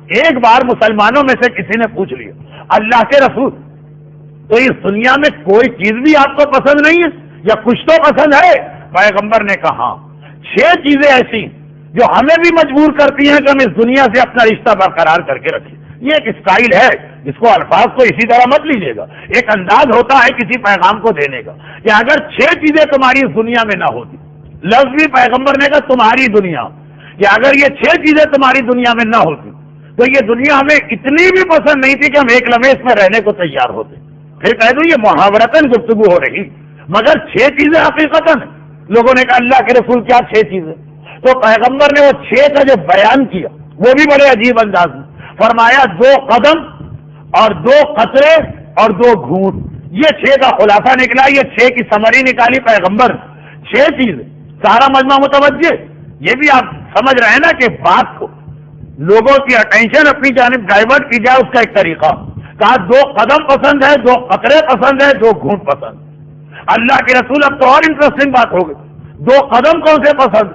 ایک بار مسلمانوں میں سے کسی نے پوچھ لیا اللہ کے رسول تو اس دنیا میں کوئی چیز بھی آپ کو پسند نہیں ہے یا کچھ تو پسند ہے؟ پیغمبر نے کہا 6 چیزیں ایسی جو ہمیں بھی مجبور کرتی ہیں کہ ہم اس دنیا سے اپنا رشتہ برقرار کر کے رکھیں. یہ ایک اسٹائل ہے، اس کو الفاظ کو اسی طرح مت لیجیے گا، ایک انداز ہوتا ہے کسی پیغام کو دینے کا کہ اگر 6 چیزیں تمہاری اس دنیا میں نہ ہوتی، لفظ بھی پیغمبر نے کہا تمہاری دنیا، کہ اگر یہ 6 چیزیں تمہاری دنیا میں نہ ہوتی تو یہ دنیا ہمیں اتنی بھی پسند نہیں تھی کہ ہم ایک لمحے اس میں رہنے کو تیار ہوتے. پھر کہہ دوں یہ محاورتاً گفتگو ہو رہی، مگر 6 چیزیں حقیقتاً. لوگوں نے کہا اللہ کے رسول کیا 6 چیزیں؟ تو پیغمبر نے وہ 6 کا جو بیان کیا وہ بھی بڑے عجیب انداز میں فرمایا 2 قدم اور 2 قطرے اور 2 گھونٹ. یہ 6 کا خلاصہ نکلا، یہ 6 کی سمری نکالی پیغمبر. 6 چیزیں، سارا مجمع متوجہ. یہ بھی آپ سمجھ رہے ہیں نا کہ بات کو لوگوں کی اٹینشن اپنی جانب ڈائیورٹ کی جائے، اس کا ایک طریقہ. کہا 2 قدم پسند ہے، 2 قطرے پسند ہے، 2 گھونٹ پسند. اللہ کے رسول اب تو اور انٹرسٹنگ بات ہو گئی. 2 قدم کون سے پسند؟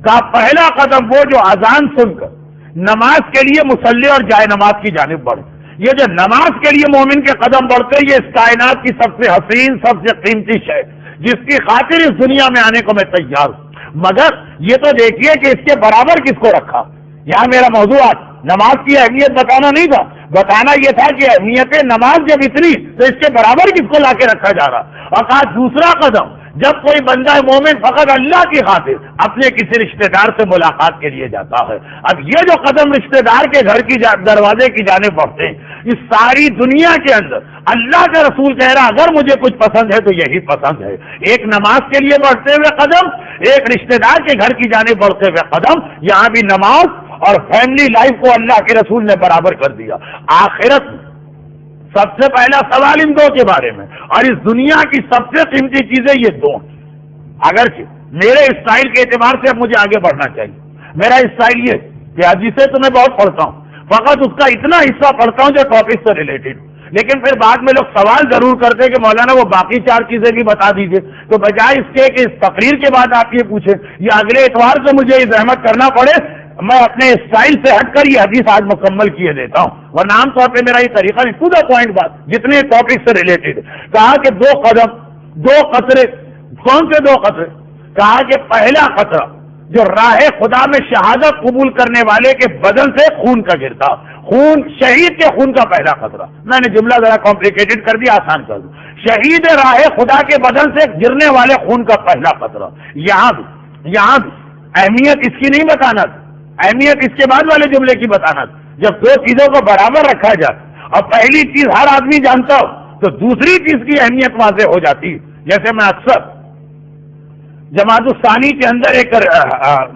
کہا پہلا قدم وہ جو اذان سن کر نماز کے لیے مصلی اور جائے نماز کی جانب بڑھے. یہ جو نماز کے لیے مومن کے قدم بڑھتے، یہ اس کائنات کی سب سے حسین، سب سے قیمتی شے جس کی خاطر اس دنیا میں آنے کو میں تیار ہوں. مگر یہ تو دیکھیے کہ اس کے برابر کس کو رکھا. یہاں میرا موضوع نماز کی اہمیت بتانا نہیں تھا، بتانا یہ تھا کہ اہمیت نماز جب اتنی تو اس کے برابر کس کو لا کے رکھا جا رہا. اور کہا دوسرا قدم جب کوئی بندہ مومن فقط اللہ کی خاطر اپنے کسی رشتہ دار سے ملاقات کے لیے جاتا ہے. اب یہ جو قدم رشتہ دار کے گھر کی دروازے کی جانب بڑھتے ہیں، اس ساری دنیا کے اندر اللہ کا رسول کہہ رہا اگر مجھے کچھ پسند ہے تو یہی پسند ہے. ایک نماز کے لیے بڑھتے ہوئے قدم، ایک رشتہ دار کے گھر کی جانب بڑھتے ہوئے قدم. یہاں بھی نماز اور فیملی لائف کو اللہ کے رسول نے برابر کر دیا. آخرت میں سب سے پہلا سوال ان 2 کے بارے میں، اور اس دنیا کی سب سے قیمتی چیزیں یہ 2 ہیں. اگرچہ میرے اسٹائل کے اعتبار سے اب مجھے آگے بڑھنا چاہیے. میرا اسٹائل یہ کہ حدیثیں تو میں بہت پڑھتا ہوں، فقط اس کا اتنا حصہ پڑھتا ہوں جو ٹاپک سے ریلیٹڈ. لیکن پھر بعد میں لوگ سوال ضرور کرتے کہ مولانا وہ باقی 4 چیزیں بھی بتا دیجئے. تو بجائے اس کے کہ اس تقریر کے بعد آپ یہ پوچھیں یا اگلے اتوار سے مجھے یہ زحمت کرنا پڑے، میں اپنے اسٹائل سے ہٹ کر یہ حدیث آج مکمل کیے دیتا ہوں. ورنہ عام طور پہ میرا یہ طریقہ نہیں. ٹو دا پوائنٹ بات جتنے ٹاپک سے ریلیٹڈ. کہا کہ 2 قدم 2 قطرے. کون سے 2 قطرے؟ کہا کہ پہلا قطرہ جو راہ خدا میں شہادت قبول کرنے والے کے بدن سے خون کا گرتا، خون، شہید کے خون کا پہلا قطرہ. میں نے جملہ ذرا کمپلیکیٹڈ کر دیا، آسان کر دوں. شہید راہ خدا کے بدن سے گرنے والے خون کا پہلا قطرہ. یہاں بھی اہمیت اس کی نہیں بتانا تھا، اہمیت اس کے بعد والے جملے کی بتانا تھا. جب 2 چیزوں کو برابر رکھا جائے اور پہلی چیز ہر آدمی جانتا ہو تو دوسری چیز کی اہمیت واضح ہو جاتی ہے. جیسے میں اکثر جماعت الثانی کے اندر ایک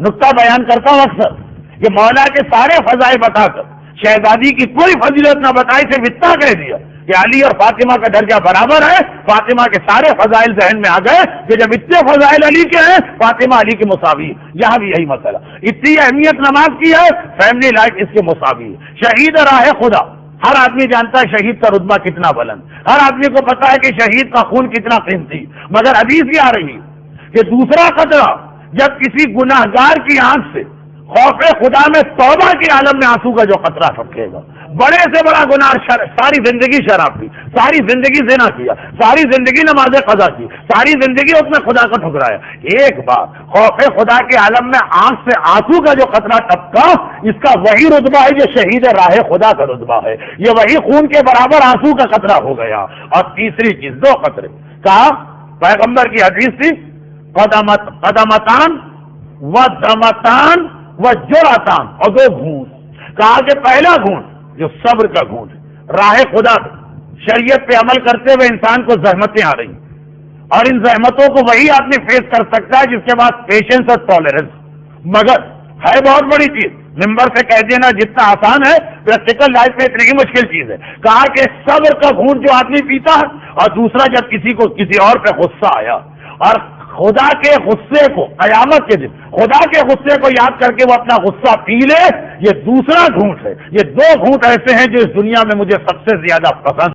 نقطہ بیان کرتا ہوں اکثر کہ مولا کے سارے فضائل بتا کر شہزادی کی کوئی فضیلت نہ بتائی، صرف اتنا کہہ دیا کہ علی اور فاطمہ کا درجہ برابر ہے. فاطمہ کے سارے فضائل ذہن میں آ گئے کہ جب اتنے فضائل علی کے ہیں، فاطمہ علی کے مساوی. یہاں بھی یہی مسئلہ، اتنی اہمیت نماز کی ہے، فیملی لائف اس کے مساوی ہے. شہید راہ خدا، ہر آدمی جانتا ہے شہید کا رتبہ کتنا بلند، ہر آدمی کو پتا ہے کہ شہید کا خون کتنا قیمتی. مگر حدیث بھی آ رہی کہ دوسرا قطرہ جب کسی گناہگار کی آنکھ سے خوف خدا میں توبہ کے عالم میں آنسو کا جو قطرہ ٹپکے گا، بڑے سے بڑا گناہ، ساری زندگی شراب پی، ساری زندگی زنا کیا، ساری زندگی نماز قضا کی، ساری زندگی اس میں خدا کو ٹھکرایا، ایک بار خوف خدا کے عالم میں آنکھ سے آنسو کا جو قطرہ ٹپکا، اس کا وہی رتبہ ہے جو شہید راہ خدا کا رتبہ ہے. یہ وہی خون کے برابر آنسو کا قطرہ ہو گیا. اور تیسری چیز 2 قطرے. کہا پیغمبر کی حدیث تھی قدمتان و دمتان و جراتان، اور 2 گھونٹ. کہا کہ پہلا گھونٹ جو صبر کا گھونٹ، راہ خدا شریعت پہ عمل کرتے ہوئے انسان کو زحمتیں آ رہی، اور ان زحمتوں کو وہی آدمی فیس کر سکتا ہے جس کے بعد پیشنس اور ٹالرنس. مگر ہے بہت بڑی چیز، ممبر سے کہہ دینا جتنا آسان ہے پریکٹیکل لائف میں اتنی ہی مشکل چیز ہے. کہا کہ صبر کا گھونٹ جو آدمی پیتا ہے، اور دوسرا جب کسی کو کسی اور پہ غصہ آیا اور خدا کے غصے کو قیامت کے دن خدا کے غصے کو یاد کر کے وہ اپنا غصہ پی لے، یہ دوسرا گھونٹ ہے. یہ 2 گھونٹ ایسے ہیں جو اس دنیا میں مجھے سب سے زیادہ پسند